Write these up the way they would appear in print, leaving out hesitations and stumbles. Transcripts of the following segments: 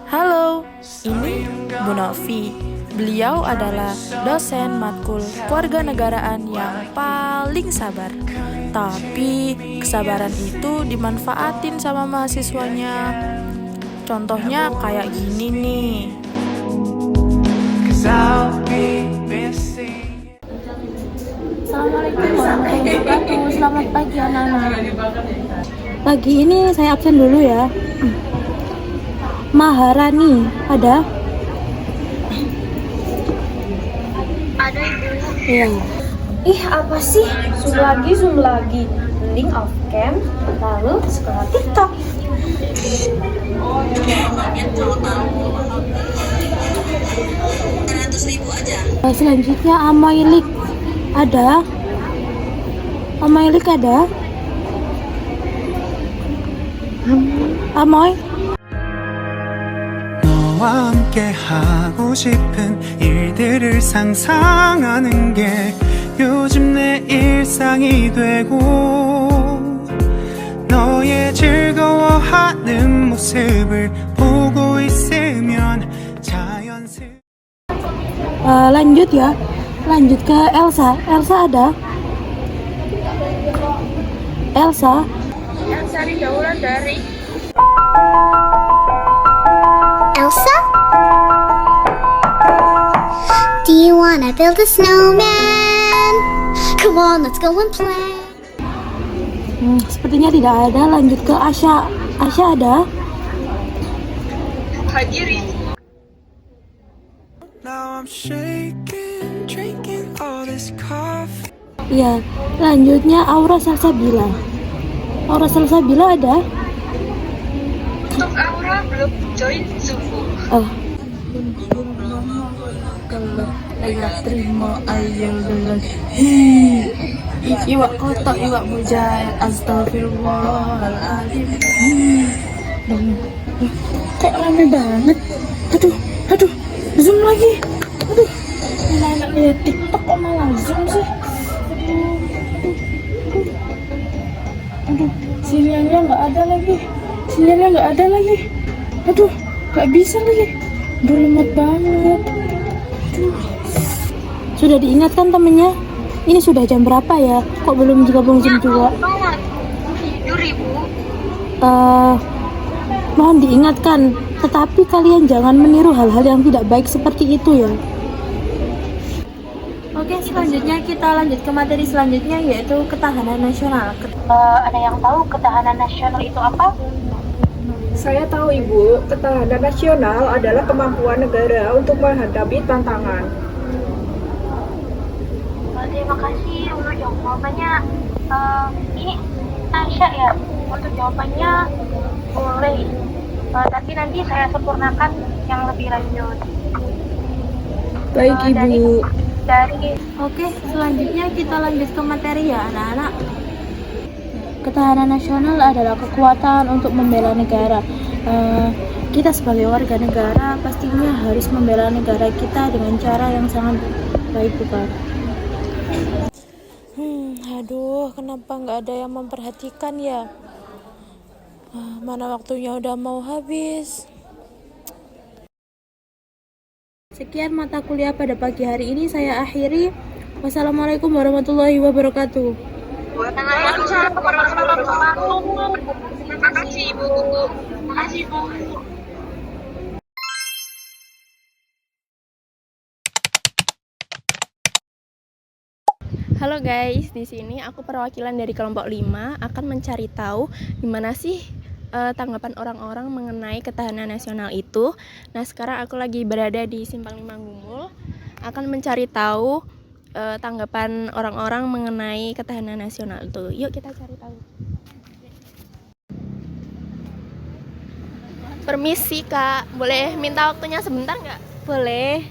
Halo, ini Bu Novi. Beliau adalah dosen matkul kewarganegaraan yang paling sabar. Tapi kesabaran itu dimanfaatin sama mahasiswanya. Contohnya kayak gini nih. Assalamualaikum warahmatullahi wabarakatuh. Selamat pagi anak-anak. Pagi ini saya absen dulu ya. Maharani ada? Ada ibu. Iya. Ih, apa sih? Zoom lagi. Mending off cam, lalu scroll TikTok. Selanjutnya Amailik ada? Amailik ada? Amoy? 너와 함께 하고 싶은 일들을 상상하는 게 요즘 내 일상이 되고 너의 즐거워하는 모습을 보고 있으면 자연스레 Lanjut ya. Lanjut ke Elsa. Elsa ada? Elsa? Elsa Ridaulan dari Elsa? Do you wanna build a snowman? Come on, let's go and play. Sepertinya tidak ada. Lanjut ke Asya. Asya ada? Hadiri. Now I'm shaking, drinking all this coffee. Iya. Lanjutnya Aura Salsabila. Aura Salsabila ada? Untuk Aura belum join Zoom. Oh. Kalau ayah terima ayah dengan iwak kotak iwak mujair astagfirullahaladzim. Kok rame banget. Aduh zoom lagi. Anak lihat TikTok kok malah zoom sih. Aduh, sinyalnya nggak ada lagi. Aduh, nggak bisa lagi. Udah lemot banget. Sudah diingatkan temennya? Ini sudah jam berapa ya? Kok belum gabung Zoom juga? Tidur ibu. Mohon diingatkan, tetapi kalian jangan meniru hal-hal yang tidak baik seperti itu ya. Oke, selanjutnya kita lanjut ke materi selanjutnya, yaitu ketahanan nasional. Ada yang tahu ketahanan nasional itu apa? Saya tahu Ibu, ketahanan nasional adalah kemampuan negara untuk menghadapi tantangan. Terima kasih untuk jawabannya. Ini Aisyah ya, untuk jawabannya boleh. Tapi nanti saya sempurnakan yang lebih lanjut. Baik Ibu. Oke, selanjutnya kita lanjut ke materi ya anak-anak. Ketahanan nasional adalah kekuatan untuk membela negara. Kita sebagai warga negara pastinya harus membela negara kita dengan cara yang sangat baik, bukan? Aduh, kenapa nggak ada yang memperhatikan ya? Mana waktunya udah mau habis. Sekian mata kuliah pada pagi hari ini saya akhiri. Wassalamualaikum warahmatullahi wabarakatuh. Waalaikumsalam warahmatullahi wabarakatuh. Terima kasih Ibu. Terima kasih Ibu. Halo guys, di sini aku perwakilan dari kelompok 5 akan mencari tahu gimana sih tanggapan orang-orang mengenai ketahanan nasional itu. Nah, sekarang aku lagi berada di Simpang 5 Gumul, akan mencari tahu tanggapan orang-orang mengenai ketahanan nasional itu. Yuk kita cari tahu. Permisi Kak, boleh minta waktunya sebentar nggak? Boleh.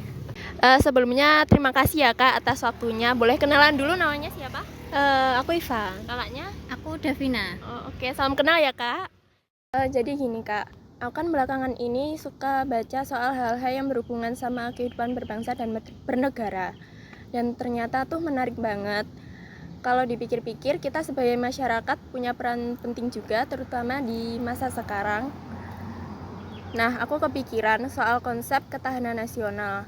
Sebelumnya terima kasih ya Kak atas waktunya. Boleh kenalan dulu, namanya siapa? Aku Iva. Kakaknya? Aku Davina. Oh, oke, salam kenal ya Kak. Jadi gini Kak, aku kan belakangan ini suka baca soal hal-hal yang berhubungan sama kehidupan berbangsa dan bernegara. Dan ternyata tuh menarik banget. Kalau dipikir-pikir, kita sebagai masyarakat punya peran penting juga, terutama di masa sekarang. Nah, aku kepikiran soal konsep ketahanan nasional.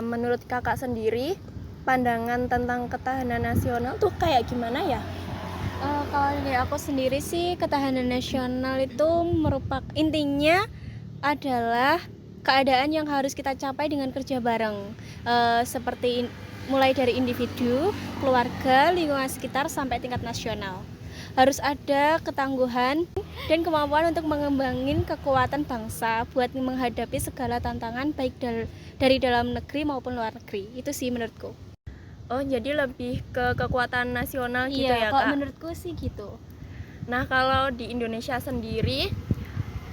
Menurut kakak sendiri, pandangan tentang ketahanan nasional tuh kayak gimana ya? Kalau dari aku sendiri sih, ketahanan nasional itu merupakan intinya adalah keadaan yang harus kita capai dengan kerja bareng, seperti mulai dari individu, keluarga, lingkungan sekitar sampai tingkat nasional. Harus ada ketangguhan dan kemampuan untuk mengembangin kekuatan bangsa buat menghadapi segala tantangan baik dari dalam negeri maupun luar negeri. Itu sih menurutku. Oh, jadi lebih ke kekuatan nasional gitu ya, kalau Kak? menurutku sih gitu. Nah, kalau di Indonesia sendiri,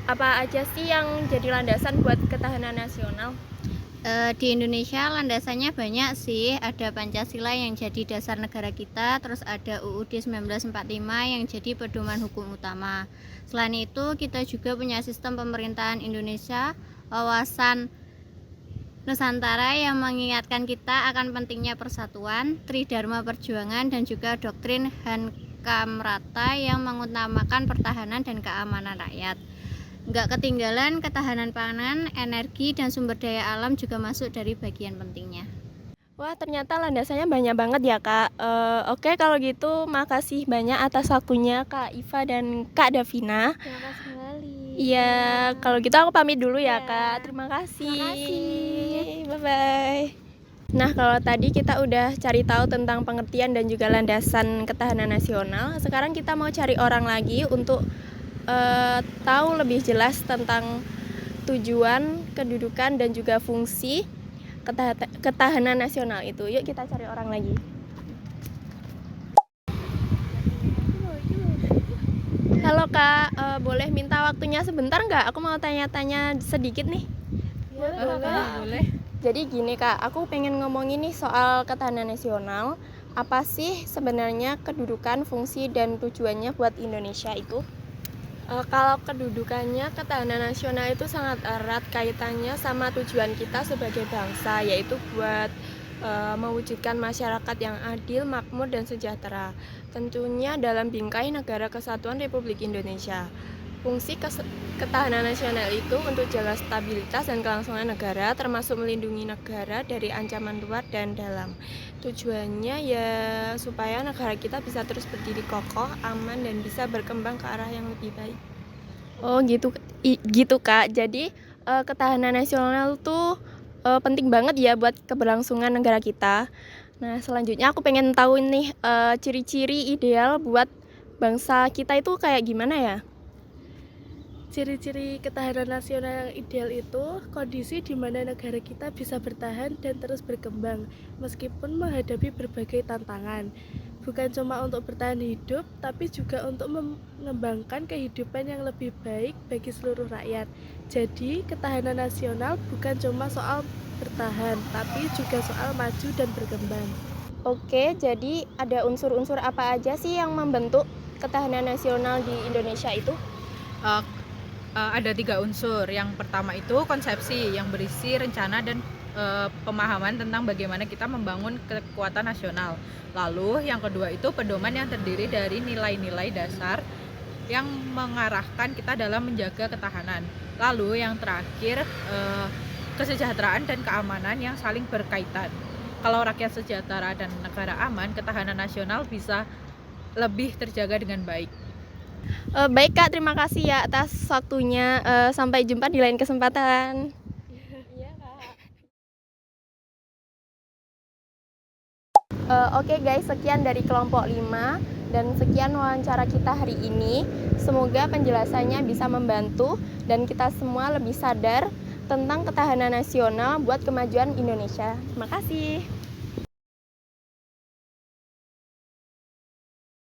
apa aja sih yang jadi landasan buat ketahanan nasional? Di Indonesia landasannya banyak sih, ada Pancasila yang jadi dasar negara kita, terus ada UUD 1945 yang jadi pedoman hukum utama. Selain itu, kita juga punya sistem pemerintahan Indonesia, wawasan Nusantara yang mengingatkan kita akan pentingnya persatuan, Tridharma Perjuangan, dan juga doktrin Hankamrata yang mengutamakan pertahanan dan keamanan rakyat. Nggak ketinggalan ketahanan pangan, energi, dan sumber daya alam juga masuk dari bagian pentingnya. Wah, ternyata landasannya banyak banget ya, Kak. Oke, kalau gitu makasih banyak atas waktunya Kak Iva dan Kak Davina. Terima kasih kembali. Iya, kalau gitu aku pamit dulu ya, Kak. Terima kasih. Bye-bye. Nah, kalau tadi kita udah cari tahu tentang pengertian dan juga landasan ketahanan nasional, sekarang kita mau cari orang lagi untuk tahu lebih jelas tentang tujuan, kedudukan, dan juga fungsi ketahanan nasional itu. Yuk kita cari orang lagi. Halo Kak, boleh minta waktunya sebentar nggak? Aku mau tanya-tanya sedikit nih. Boleh. Jadi gini Kak, aku pengen ngomongin nih soal ketahanan nasional. Apa sih sebenarnya kedudukan, fungsi, dan tujuannya buat Indonesia itu? Kalau kedudukannya, ketahanan nasional itu sangat erat kaitannya sama tujuan kita sebagai bangsa, yaitu buat mewujudkan masyarakat yang adil, makmur, dan sejahtera. Tentunya dalam bingkai Negara Kesatuan Republik Indonesia. Fungsi ketahanan nasional itu untuk jaga stabilitas dan kelangsungan negara, termasuk melindungi negara dari ancaman luar dan dalam. Tujuannya ya supaya negara kita bisa terus berdiri kokoh, aman, dan bisa berkembang ke arah yang lebih baik. Oh gitu Kak. Jadi ketahanan nasional tuh penting banget ya buat keberlangsungan negara kita. Nah, selanjutnya aku pengen tahu nih ciri-ciri ideal buat bangsa kita itu kayak gimana ya? Ciri-ciri ketahanan nasional yang ideal itu kondisi di mana negara kita bisa bertahan dan terus berkembang meskipun menghadapi berbagai tantangan. Bukan cuma untuk bertahan hidup, tapi juga untuk mengembangkan kehidupan yang lebih baik bagi seluruh rakyat. Jadi, ketahanan nasional bukan cuma soal bertahan, tapi juga soal maju dan berkembang. Oke, jadi ada unsur-unsur apa aja sih yang membentuk ketahanan nasional di Indonesia itu? Ada 3 unsur. Yang pertama itu konsepsi yang berisi rencana dan pemahaman tentang bagaimana kita membangun kekuatan nasional. Lalu yang kedua itu pedoman yang terdiri dari nilai-nilai dasar yang mengarahkan kita dalam menjaga ketahanan. Lalu yang terakhir kesejahteraan dan keamanan yang saling berkaitan. Kalau rakyat sejahtera dan negara aman, ketahanan nasional bisa lebih terjaga dengan baik. Baik Kak, terima kasih ya atas waktunya. Sampai jumpa di lain kesempatan. Iya, Kak. Oke guys, sekian dari kelompok 5 dan sekian wawancara kita hari ini. Semoga penjelasannya bisa membantu dan kita semua lebih sadar tentang ketahanan nasional buat kemajuan Indonesia. Terima kasih.